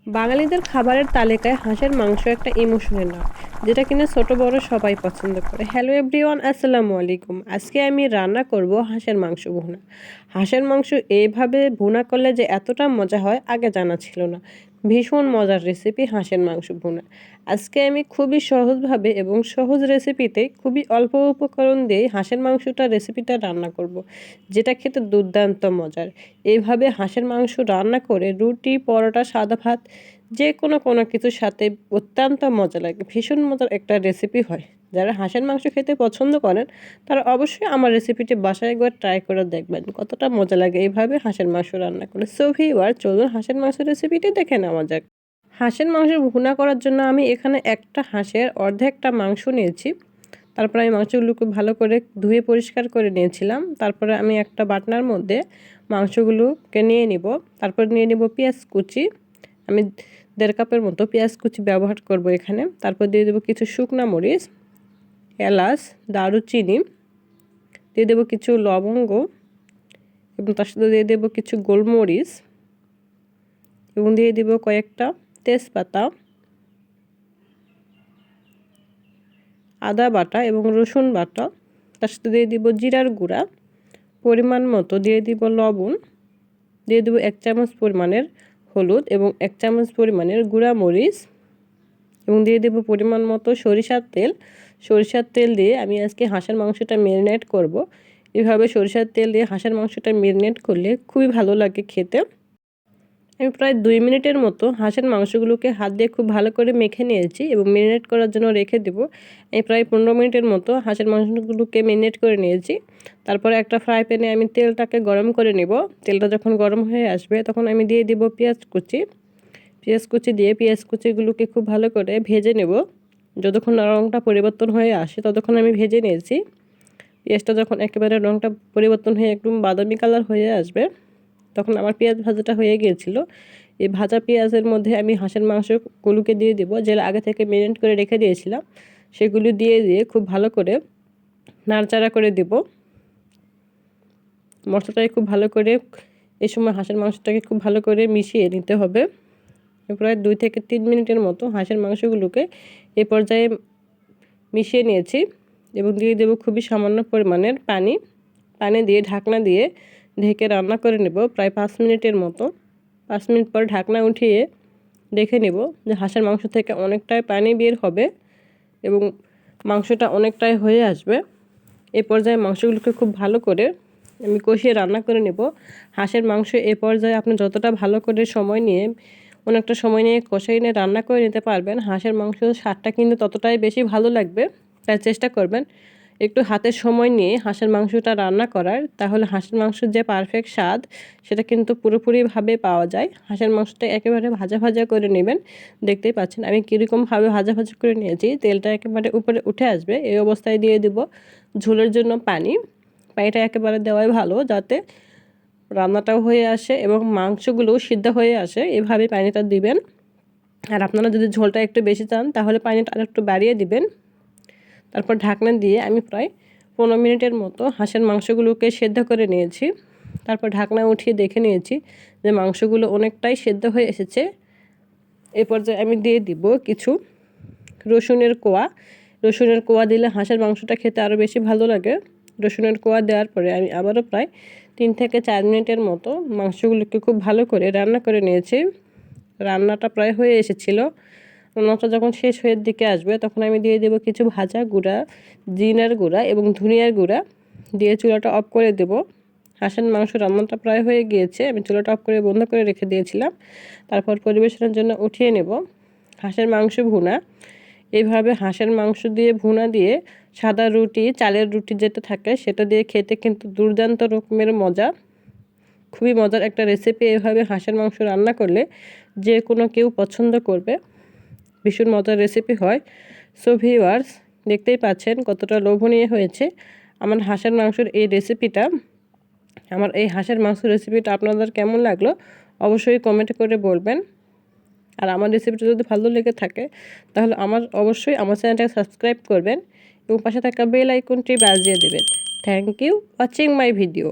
বাঙালিদের খাবারের তালিকায় হাঁসের মাংস একটা ইমোশনের নাম, যেটা কিনা ছোট বড় সবাই পছন্দ করে। হ্যালো এভরিওয়ান, আসসালামু আলাইকুম। আজকে আমি রান্না করব হাঁসের মাংস ভুনা। হাঁসের মাংস এইভাবে ভুনা করলে যে এতটা মজা হয় আগে জানা ছিল না। ভীষণ মজার রেসিপি হাঁসের মাংস ভুনা। আজকে আমি খুবই সহজভাবে এবং সহজ রেসিপিতে খুবই অল্প উপকরণ দিয়ে হাঁসের মাংসটা রেসিপিটা রান্না করব, যেটা খেতে দুর্দান্ত মজার। এইভাবে হাঁসের মাংস রান্না করে রুটি, পরোটা, সাদা ভাত যে কোনো কিছুর সাথে অত্যন্ত মজা লাগে। ভীষণ মজার একটা রেসিপি হয়। যারা হাঁসের মাংস খেতে পছন্দ করেন তারা অবশ্যই আমার রেসিপিটি বাসায় একবার ট্রাই করে দেখবেন কতটা মজা লাগে এইভাবে হাঁসের মাংস রান্না করে। সো ভিউয়ার, চলুন হাঁসের মাংস রেসিপিটি দেখে নেওয়া যাক। হাঁসের মাংস ভুনা করার জন্য আমি এখানে একটা হাঁসের অর্ধেকটা মাংস নিয়েছি। তারপরে আমি মাংসগুলোকে ভালো করে ধুয়ে পরিষ্কার করে নিয়েছিলাম। তারপরে আমি একটা বাটনার মধ্যে মাংসগুলোকে নিয়ে নিব। তারপর নিয়ে নিব পেঁয়াজ কুচি। আমি 1.5 কাপের মতো পেঁয়াজ কুচি ব্যবহার করব এখানে। তারপর দিয়ে দেবো কিছু শুকনা মরিচ, এলাচ, দারুচিনি, দিয়ে দেবো কিছু লবঙ্গ এবং তার সাথে দিয়ে দেবো কিছু গোলমরিচ এবং দিয়ে দেবো কয়েকটা তেজপাতা, আদা বাটা এবং রসুন বাটা। তার সাথে দিয়ে দিব জিরার গুঁড়া, পরিমাণ মতো দিয়ে দিব লবণ, দিয়ে দেবো 1 চামচ পরিমাণের হলুদ এবং 1 চামচ পরিমাণের গুঁড়া মরিচ এবং দিয়ে দেবো পরিমাণ মতো সরিষার তেল। সরিষার তেল দিয়ে আমি আজকে হাঁসের মাংসটা ম্যারিনেট করব। এভাবে সরিষার তেল দিয়ে হাঁসের মাংসটা ম্যারিনেট করলে খুবই ভালো লাগে খেতে। আমি প্রায় 2 মিনিটের মতো হাঁসের মাংসগুলোকে হাত দিয়ে খুব ভালো করে মেখে নিয়েছি এবং ম্যারিনেট করার জন্য রেখে দেবো। আমি প্রায় 15 মিনিটের মতো হাঁসের মাংসগুলোকে ম্যারিনেট করে নিয়েছি। তারপরে একটা ফ্রাই প্যানে আমি তেলটাকে গরম করে নেব। তেলটা যখন গরম হয়ে আসবে তখন আমি দিয়ে দিব পেঁয়াজ কুচি। পেঁয়াজ কুচি দিয়ে পেঁয়াজ কুচিগুলোকে খুব ভালো করে ভেজে নেব। যতক্ষণ না রঙটা পরিবর্তন হয়ে আসে ততক্ষণ আমি ভেজে নিয়েছি। পেঁয়াজটা যখন একেবারে রঙটা পরিবর্তন হয়ে একদম বাদামি কালার হয়ে আসবে তখন আমার পেঁয়াজ ভাজাটা হয়ে গিয়েছিল। এই ভাজা পেঁয়াজের মধ্যে আমি হাঁসের মাংসগুলোকে দিয়ে দেবো, যেটা আগে থেকে ম্যারিনেট করে রেখে দিয়েছিলাম। সেগুলো দিয়ে খুব ভালো করে নাড়াচাড়া করে দেব। মশলাটাকে খুব ভালো করে এই সময় হাঁসের মাংসটাকে খুব ভালো করে মিশিয়ে নিতে হবে। প্রায় 2 থেকে 3 মিনিটের মতো হাঁসের মাংসগুলোকে এ পর্যায়ে মিশিয়ে নিয়েছি এবং দিয়ে দেবো খুবই সামান্য পরিমাণের পানি। পানি দিয়ে ঢাকনা দিয়ে ঢেকে রান্না করে নেব প্রায় 5 মিনিটের মতো। 5 মিনিট পর ঢাকনা উঠিয়ে দেখে নেব যে হাঁসের মাংস থেকে অনেকটাই পানি বের হবে এবং মাংসটা অনেকটাই হয়ে আসবে। এই পর্যায়ে মাংসগুলোকে খুব ভালো করে আমি কষিয়ে রান্না করে নেব। হাঁসের মাংস এ পর্যায়ে আপনি যতটা ভালো করে সময় নিয়ে অনেকটা সময় নিয়ে কষিয়ে নিয়ে রান্না করে নিতে পারবেন, হাঁসের মাংসের স্বাদটা কিন্তু ততটাই বেশি ভালো লাগবে। তাই চেষ্টা করবেন একটু হাতে সময় নিয়ে হাঁসের মাংসটা রান্না করার, তাহলে হাঁসের মাংসের যে পারফেক্ট স্বাদ সেটা কিন্তু পুরোপুরিভাবে পাওয়া যায়। হাঁসের মাংসটা একেবারে ভাজা ভাজা করে নেবেন। দেখতেই পাচ্ছেন আমি কীরকমভাবে ভাজা ভাজা করে নিয়েছি। তেলটা একেবারে উপরে উঠে আসবে, এই অবস্থায় দিয়ে দেব ঝোলের জন্য পানি। পানিটা একেবারে দেওয়াই ভালো যাতে রান্নাটাও হয়ে আসে এবং মাংসগুলোও সিদ্ধ হয়ে আসে। এভাবে পানিটা দিবেন। আর আপনারা যদি ঝোলটা একটু বেশি চান তাহলে পানিটা আরেকটু বাড়িয়ে দিবেন। তারপর ঢাকনা দিয়ে আমি প্রায় 15 মিনিটের মতো হাঁসের মাংসগুলোকে সেদ্ধ করে নিয়েছি। তারপর ঢাকনা উঠিয়ে দেখে নিয়েছি যে মাংসগুলো অনেকটাই সেদ্ধ হয়ে এসেছে। এ পর্যায়ে আমি দিয়ে দিব কিছু রসুনের কোয়া। রসুনের কোয়া দিলে হাঁসের মাংসটা খেতে আরও বেশি ভালো লাগে। রসুনের কোয়া দেওয়ার পরে আমি আবারও প্রায় 3 থেকে 4 মিনিটের মতো মাংসগুলোকে খুব ভালো করে রান্না করে নিয়েছি। রান্নাটা প্রায় হয়ে এসেছিলো। রান্নাটা যখন শেষ হয়ে দিকে আসবে তখন আমি দিয়ে দেবো কিছু ভাজা গুঁড়া, জিরার গুঁড়া এবং ধনিয়ার গুঁড়া দিয়ে চুলাটা অফ করে দেব। হাঁসের মাংস রান্নাটা প্রায় হয়ে গিয়েছে, আমি চুলাটা অফ করে বন্ধ করে রেখে দিয়েছিলাম। তারপর পরিবেশনের জন্য উঠিয়ে নেব হাঁসের মাংস ভুনা। এইভাবে হাঁসের মাংস দিয়ে ভুনা দিয়ে সাদা রুটি, চালের রুটি যেটা থাকে সেটা দিয়ে খেতে কিন্তু দুর্দান্ত রকমের মজা। খুবই মজার একটা রেসিপি। এভাবে হাঁসের মাংস রান্না করলে যে কোনো কেউ পছন্দ করবে। ভীষণ মজার রেসিপি হয়। সো ভিউয়ার্স, দেখতেই পাচ্ছেন কতটা লোভনীয় হয়েছে আমার হাঁসের মাংসের এই রেসিপিটা। আমার এই হাঁসের মাংস রেসিপিটা আপনাদের কেমন লাগলো অবশ্যই কমেন্ট করে বলবেন। আর আমার রেসিপিটা যদি ভালো লেগে থাকে তাহলে অবশ্যই আমার চ্যানেলটাকে সাবস্ক্রাইব করবেন এবং পাশে থাকা বেল আইকনটি বাজিয়ে দেবেন। Thank you watching my video.